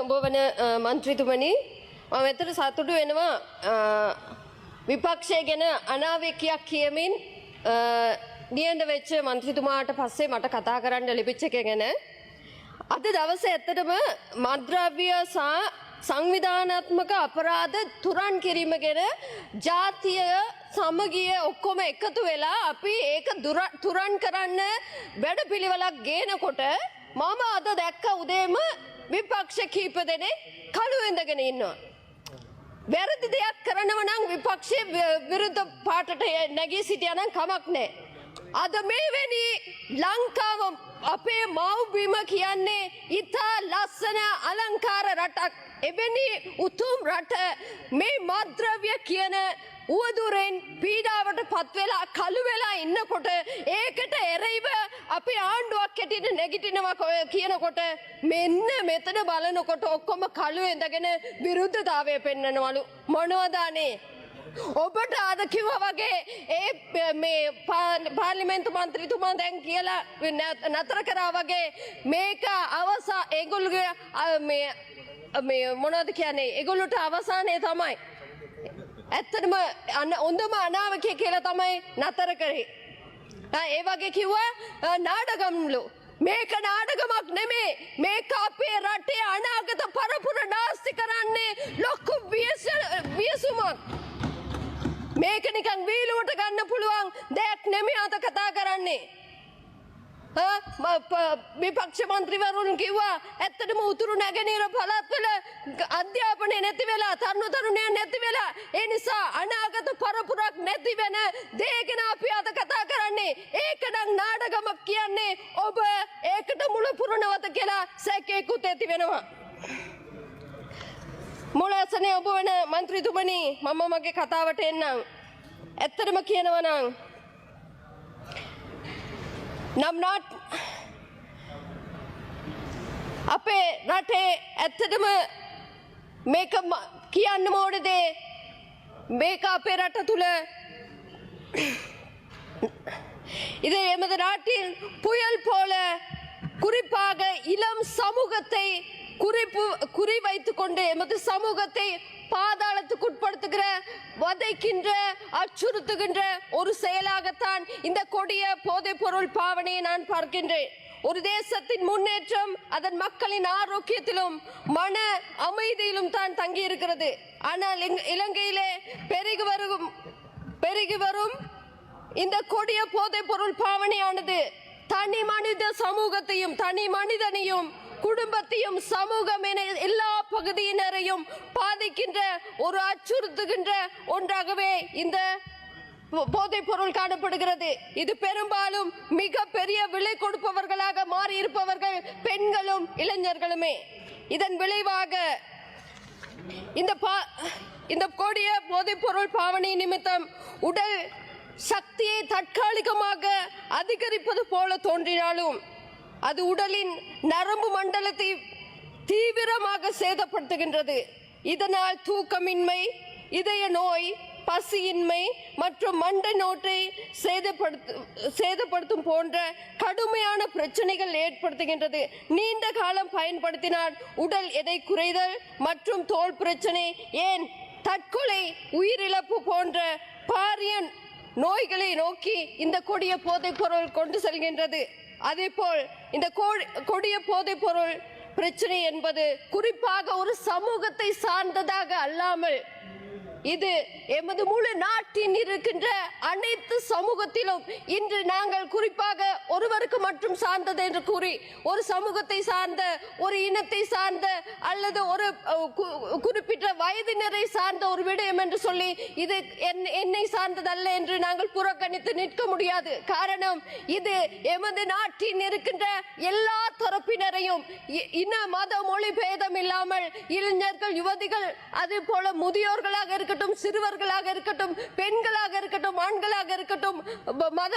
ඔබවන මන්ත්‍රීතුමනි මම ඇත්තට සතුටු වෙනවා විපක්ෂය ගැන අනාවැකියක් කියමින් නියඬ වෙච්ච මන්ත්‍රීතුමාට පස්සේ මට කතා කරන්න ලැබිච්ච එක ගැන අද දවසේ ඇත්තටම මද්ද්‍රව්‍ය සහ සංවිධානාත්මක අපරාධ තුරන් කිරීම ගැන ජාතිය සමගිය ඔක්කොම එකතු වෙලා අපි ඒක තුරන් කරන්න වැඩපිළිවෙලක් ගේනකොට මම අද දැක්ක උදේම විපක්ෂ කීප දෙනෙක් කළු ඉඳගෙන ඉන්නවා. වැරදි දෙයක් කරනව නම් විපක්ෂයේ විරුද්ධ පාටට නැගී සිටියා නම් කමක් නැහැ. අද මේවැනි ලංකාව අපේ මව්බිම කියන්නේ ඉතා ලස්සන අලංකාර රටක්. එවැනි උතුම් රට මේ මද්ද්‍රව්‍ය කියන උවදුරෙන් පීඩාවට පත් වෙලා කළු වෙලා ඉන්නකොට ඒකට එරෙහිව අපි ආණ්ඩුවක් හැටියට නැගිටිනවා කියනකොට මෙන්න මෙතන බලනකොට ඔක්කොම කළු ඉඳගෙන විරුද්ධතාවය පෙන්වනවලු මොනවද අනේ ඔබට අද කිව්වා වගේ ඒ මේ පාර්ලිමේන්තු මන්ත්‍රීතුමා දැන් කියලා නතර කරා වගේ මේක අවසා ඒගොල්ලෝගේ මේ මොනවද කියන්නේ ඒගොල්ලෝට අවසානයේ තමයි ඇත්තටම හොඳම අනාවැකිය කියලා තමයි නතර කරේ. ඒ වගේ කිව්වා නාටකම්ලු මේක නාටකමක් නෙමේ මේක අපේ රටේ අනාගත පරපුර නාස්ති කරන්නේ ලොකු වියසුමක්. මේක නිකන් වීලුවට ගන්න පුළුවන් දෙයක් නෙමෙයි අද කතා කරන්නේ. විපක්ෂ මන්ත්‍රීවරුන් කිව්වා ඇත්තටම උතුරු නැගෙනහිර පළාත්වල අධ්‍යාපනය නැති වෙලා තරුණයන් නැති වෙලා ඒ නිසා අනාගත පරපුරක් නැති වෙන දේ ගැන අපි අද කතා කරන්නේ. ඒක නම් නාටකමක් කියන්නේ ඔබ ඒකට මුල පුරනවද කියලා සැකේකුත් ඇති වෙනවා. මුලසනේ ඔබ වෙන මන්ත්‍රීතුමනි මම මගේ කතාවට එන්නම්. ඇත්තටම කියනවා නම් අපේ රටේ ඇත්තටම මේක කියන්න ඕන දේ මේක අපේ රට තුල இது எமது நாட்டில் புயல் போல குறிப்பாக இளம் சமூகத்தை குறிவைத்துக் கொண்டு எமது சமூகத்தை பாதாளத்துக்கு உட்படுத்துகிற வதைக்கின்ற அச்சுறுத்துகின்ற ஒரு செயலாகத்தான் இந்த கொடிய போதைப் பொருள் பாவனையை நான் பார்க்கின்றேன். ஒரு தேசத்தின் முன்னேற்றம் அதன் மக்களின் ஆரோக்கியத்திலும் மன அமைதியிலும் தான் தங்கி இருக்கிறது. ஆனால் இலங்கையிலே பெருகி வரும் இந்த கொடிய போதைப் பொருள் பாவனையானது தனி மனித சமூகத்தையும் தனி மனிதனையும் குடும்பத்தையும் சமூகம் என எல்லா பகுதியினரையும் பாதிக்கின்ற ஒரு அச்சுறுத்துகின்ற ஒன்றாகவே இந்த போதைப் பொருள் காணப்படுகிறது. இது பெரும்பாலும் மிக பெரிய விலை கொடுப்பவர்களாக மாறி இருப்பவர்கள் பெண்களும் இளைஞர்களுமே. இதன் விளைவாக இந்த கொடிய போதைப் பொருள் பாவனை நிமித்தம் உடல் சக்தியை தற்காலிகமாக அதிகரிப்பது போல தோன்றினாலும் அது உடலின் நரம்பு மண்டலத்தை தீவிரமாக சேதப்படுத்துகின்றது. இதனால் தூக்கமின்மை, இதய நோய், பசியின்மை மற்றும் மண்டை நோட்டை சேதப்படுத்தும் போன்ற கடுமையான பிரச்சனைகள் ஏற்படுத்துகின்றது. நீண்ட காலம் பயன்படுத்தினால் உடல் எடை குறைதல் மற்றும் தோல் பிரச்சனை ஏன் தற்கொலை உயிரிழப்பு போன்ற பாரிய நோய்களை நோக்கி இந்த கொடிய போதைப் பொருள் கொண்டு செல்கின்றது. அதேபோல் இந்த கொடிய போதைப் பொருள் பிரச்சனை என்பது குறிப்பாக ஒரு சமூகத்தை சார்ந்ததாக அல்லாமல் இது எமது முழு நாட்டின் இருக்கின்ற அனைத்து சமூகத்திலும் இன்று நாங்கள் குறிப்பாக ஒருவருக்கு மட்டும் சார்ந்தது என்று கூறி ஒரு சமூகத்தை சார்ந்த ஒரு இனத்தை சார்ந்த அல்லது ஒரு குறிப்பிட்ட வயதினரை சார்ந்த ஒரு விடயம் என்று சொல்லி இது என்னை சார்ந்ததல்ல என்று நாங்கள் புறக்கணித்து நிற்க முடியாது. காரணம் இது எமது நாட்டின் இருக்கின்ற எல்லா தரப்பினரையும் இன மத மொழி பேதம் இல்லாமல் இளைஞர்கள் யுவதிகள் அதே போல முதியோர்களாக இருக்கட்டும் சிறுவர்களாக இருக்கட்டும் பெண்களாக இருக்கட்டும் ஆண்களாக இருக்கட்டும் மத